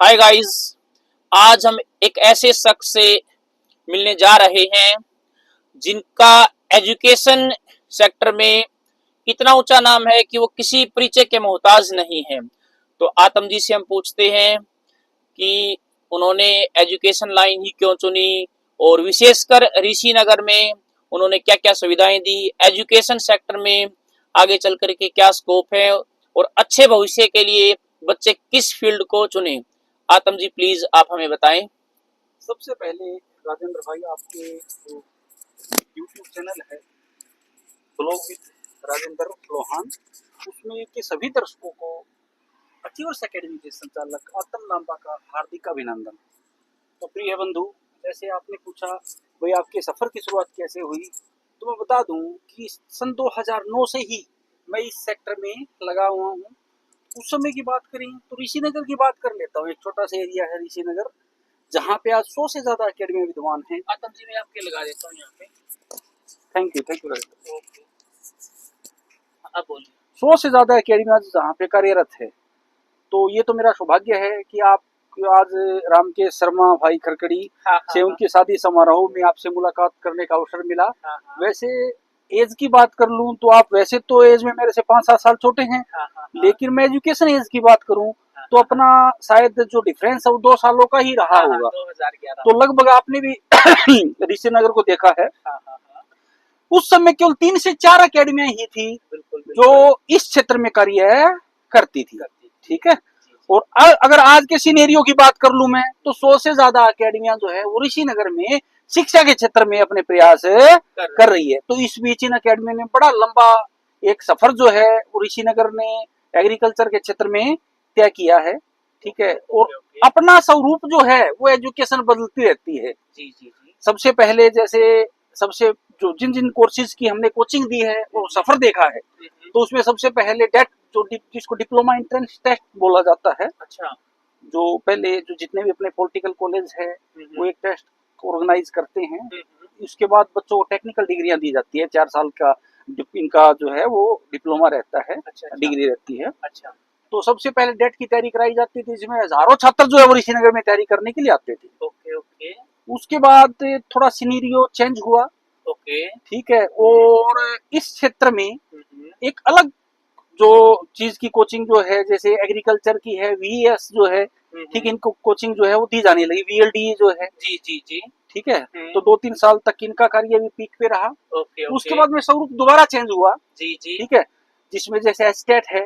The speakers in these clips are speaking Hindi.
हाय गाइस, आज हम एक ऐसे शख्स से मिलने जा रहे हैं जिनका एजुकेशन सेक्टर में इतना ऊंचा नाम है कि वो किसी परिचय के मोहताज नहीं है। तो आतम जी से हम पूछते हैं कि उन्होंने एजुकेशन लाइन ही क्यों चुनी और विशेषकर ऋषिनगर में उन्होंने क्या क्या सुविधाएं दी, एजुकेशन सेक्टर में आगे चल कर के क्या स्कोप है और अच्छे भविष्य के लिए बच्चे किस फील्ड को चुने। आतम जी प्लीज आप हमें बताएं। सबसे पहले राजेंद्र भाई, आपके जो यूट्यूब चैनल है ब्लॉग विद राजेंद्र लोहान, उसमें के सभी दर्शकों को अचीवर्स एकेडमी के संचालक आतम लांबा का हार्दिक अभिनंदन। तो प्रिय बंधु, जैसे आपने पूछा भाई आपके सफर की शुरुआत कैसे हुई, तो मैं बता दूं कि सन 2009 से ही मैं इस सेक्टर में लगा हुआ हूँ। उस समय की बात करें तो ऋषिनगर की बात कर लेता हूँ। एक छोटा सा एरिया है ऋषिनगर, जहाँ पे आज 100 से ज्यादा अकेडमी विद्वान हैं। आतम जी मैं आपके लगा देता हूँ यहाँ पे। थैंक यू ओके, आप बोलिए। 100 से ज्यादा अकेडमी आज जहाँ पे कार्यरत है। तो ये तो मेरा सौभाग्य है कि आप आज रामकेश शर्मा भाई खरकड़ी से उनके शादी समारोह में आपसे मुलाकात करने का अवसर मिला। वैसे एज की बात कर लूं तो आप वैसे तो एज में मेरे से 5-7 साल छोटे हैं, लेकिन मैं एजुकेशन एज की बात करूं तो अपना शायद जो डिफरेंस है वो 2 सालों का ही रहा होगा। 2011 तो लगभग आपने भी ऋषिनगर को देखा है। उस समय केवल 3 से 4 अकेडमियां ही थी जो इस क्षेत्र में कार्य करती थी। ठीक है। और अगर आज के सिनेरियो की बात कर लूं मैं तो 100 से ज्यादा अकेडमियां जो है वो ऋषिनगर में शिक्षा के क्षेत्र में अपने प्रयास कर रही है। तो इस बीच इन अकेडमी ने बड़ा लंबा एक सफर जो है वो ऋषिनगर ने एग्रीकल्चर के क्षेत्र में तय किया है। ठीक है। और अपना स्वरूप जो है वो एजुकेशन बदलती रहती है। सबसे पहले जैसे सबसे जो जिन जिन कोर्सेज की हमने कोचिंग दी है वो सफर देखा है, तो उसमें सबसे पहले डेट जो जिसको डिप्लोमा एंट्रेंस टेस्ट बोला जाता है। अच्छा। जो पहले जो जितने भी अपने पॉलिटिकल कॉलेज है वो एक टेस्ट ऑर्गेनाइज करते हैं। उसके बाद बच्चों को टेक्निकल डिग्रियां दी जाती है। 4 साल का इनका जो है वो डिप्लोमा रहता है। डिग्री रहती है। अच्छा। तो सबसे पहले डेट की तैयारी कराई जाती थी, जिसमें हजारों छात्र जो है वो ऋषिनगर में तैयारी करने के लिए आते थे। ओके। उसके बाद थोड़ा सिनेरियो चेंज हुआ। ओके। ठीक है। और इस क्षेत्र में एक अलग जो चीज की कोचिंग जो है, जैसे एग्रीकल्चर की है वीएस जो है, ठीक, इनको कोचिंग जो है वो दी जाने लगी। वीएलडी जो है, जी। ठीक है। तो 2-3 साल तक इनका कार्य भी पीक पे रहा। उसके बाद में स्वरूप दोबारा चेंज हुआ। ठीक है। जिसमें जैसे एस्टेट है,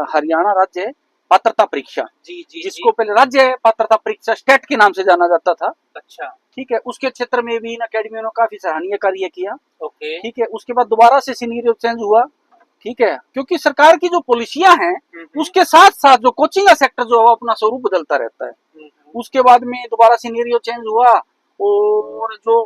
हरियाणा राज्य है पात्रता परीक्षा, जिसको पहले राज्य पात्रता परीक्षा स्टेट के नाम से जाना जाता था। अच्छा। ठीक है। उसके क्षेत्र में भी इन अकेडमियों ने काफी सराहनीय कार्य किया। ओके। ठीक है। उसके बाद दोबारा से सिनेरियो चेंज हुआ। ठीक है। क्योंकि सरकार की जो पॉलिसियां हैं उसके साथ साथ जो कोचिंग का सेक्टर जो है अपना स्वरूप बदलता रहता है। उसके बाद में दोबारा सिनेरियो चेंज हुआ और जो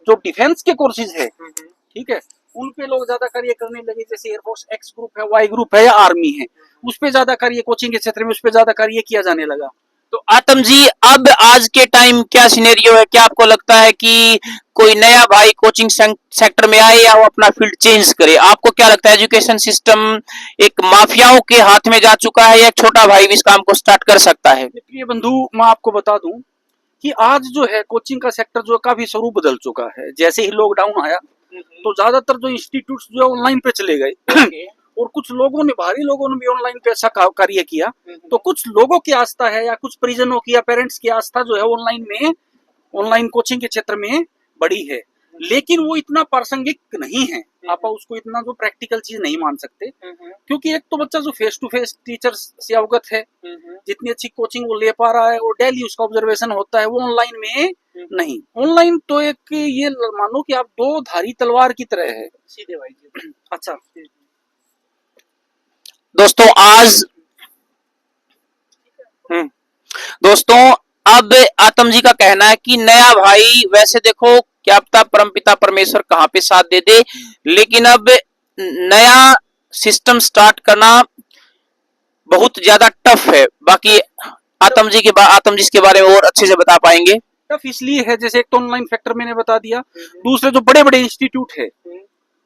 जो डिफेंस के कोर्सेज है, ठीक है, उन पे लोग ज्यादा कार्य करने लगे। जैसे एयरफोर्स एक्स ग्रुप है, वाई ग्रुप है या आर्मी है, उस पे ज्यादा कार्य कोचिंग के क्षेत्र में उस पे ज्यादा कार्य किया जाने लगा। तो आतम जी अब आज के टाइम क्या सिनेरियो है? क्या आपको लगता है कि कोई नया भाई कोचिंग सेक्टर में आए या वो अपना फील्ड चेंज करे? आपको क्या लगता है एजुकेशन सिस्टम एक माफियाओं के हाथ में जा चुका है या एक छोटा भाई भी इस काम को स्टार्ट कर सकता है? प्रिय बंधु, मैं आपको बता दूं कि आज जो है कोचिंग का सेक्टर जो काफी स्वरूप बदल चुका है। जैसे ही लॉकडाउन आया तो ज्यादातर जो इंस्टीट्यूट जो है ऑनलाइन पे चले गए और कुछ लोगों ने, बाहरी लोगों ने भी ऑनलाइन पे अच्छा कार्य किया। तो कुछ लोगों की आस्था है या कुछ परिजनों की या पेरेंट्स की आस्था जो है ऑनलाइन में, ऑनलाइन कोचिंग के क्षेत्र में बढ़ी है। लेकिन वो इतना प्रासंगिक नहीं है। आप उसको इतना जो प्रैक्टिकल चीज नहीं मान सकते, क्योंकि एक तो बच्चा जो फेस टू फेस टीचर से अवगत है, जितनी अच्छी कोचिंग वो ले पा रहा है और डेली उसका ऑब्जर्वेशन होता है, वो ऑनलाइन में नहीं। ऑनलाइन तो एक ये मानो कि आप 2 धारी तलवार की तरह है। सीधे भाई। अच्छा दोस्तों अब आतम जी का कहना है कि नया भाई, वैसे देखो क्या पता परमपिता परमेश्वर कहाँ पे साथ दे दे, लेकिन अब नया सिस्टम स्टार्ट करना बहुत ज्यादा टफ है। बाकी आतम जी इसके बारे में और अच्छे से बता पाएंगे। टफ इसलिए है, जैसे एक तो ऑनलाइन फैक्टर मैंने बता दिया, दूसरे जो बड़े बड़े इंस्टीट्यूट है,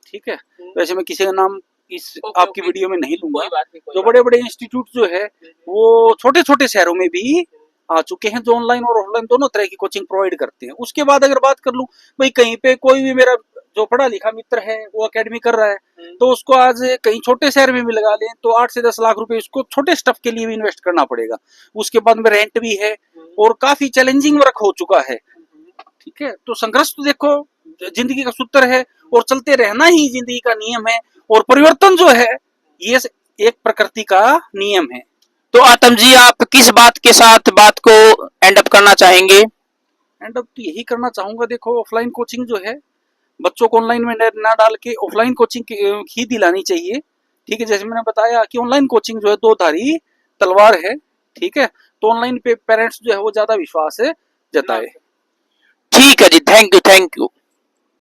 ठीक है, वैसे मैं किसी का नाम इस ओके, आपकी ओके। वीडियो में नहीं लूंगा। कोई बात नहीं, कोई जो बात बड़े बड़े इंस्टीट्यूट जो है वो छोटे छोटे शहरों में भी आ चुके हैं, जो ऑनलाइन और ऑफलाइन दोनों तरह की कोचिंग प्रोवाइड करते हैं। उसके बाद अगर बात कर लूं, भाई कहीं पे कोई भी मेरा जो पढ़ा लिखा मित्र है वो एकेडमी कर रहा है, तो उसको आज कहीं छोटे शहर में भी लगा लें तो 8 से 10 लाख रुपए उसको छोटे स्टफ के लिए भी इन्वेस्ट करना पड़ेगा। उसके बाद में रेंट भी है और काफी चैलेंजिंग वर्क हो चुका है। ठीक है, तो संघर्ष तो देखो जिंदगी का सूत्र है और चलते रहना ही जिंदगी का नियम है, और परिवर्तन जो है ये एक प्रकृति का नियम है। तो आतम जी, आप किस बात के साथ बात को एंड अप करना चाहेंगे? एंड अब तो यही करना चाहूंगा, देखो ऑफलाइन कोचिंग जो है बच्चों को ऑनलाइन में ना डाल के ऑफलाइन कोचिंग ही दिलानी चाहिए। ठीक है, जैसे मैंने बताया कि ऑनलाइन कोचिंग जो है दो धारी तलवार है। ठीक है, तो ऑनलाइन पे पेरेंट्स जो है वो ज्यादा विश्वास जताए। ठीक है जी, थैंक यू, थैंक यू।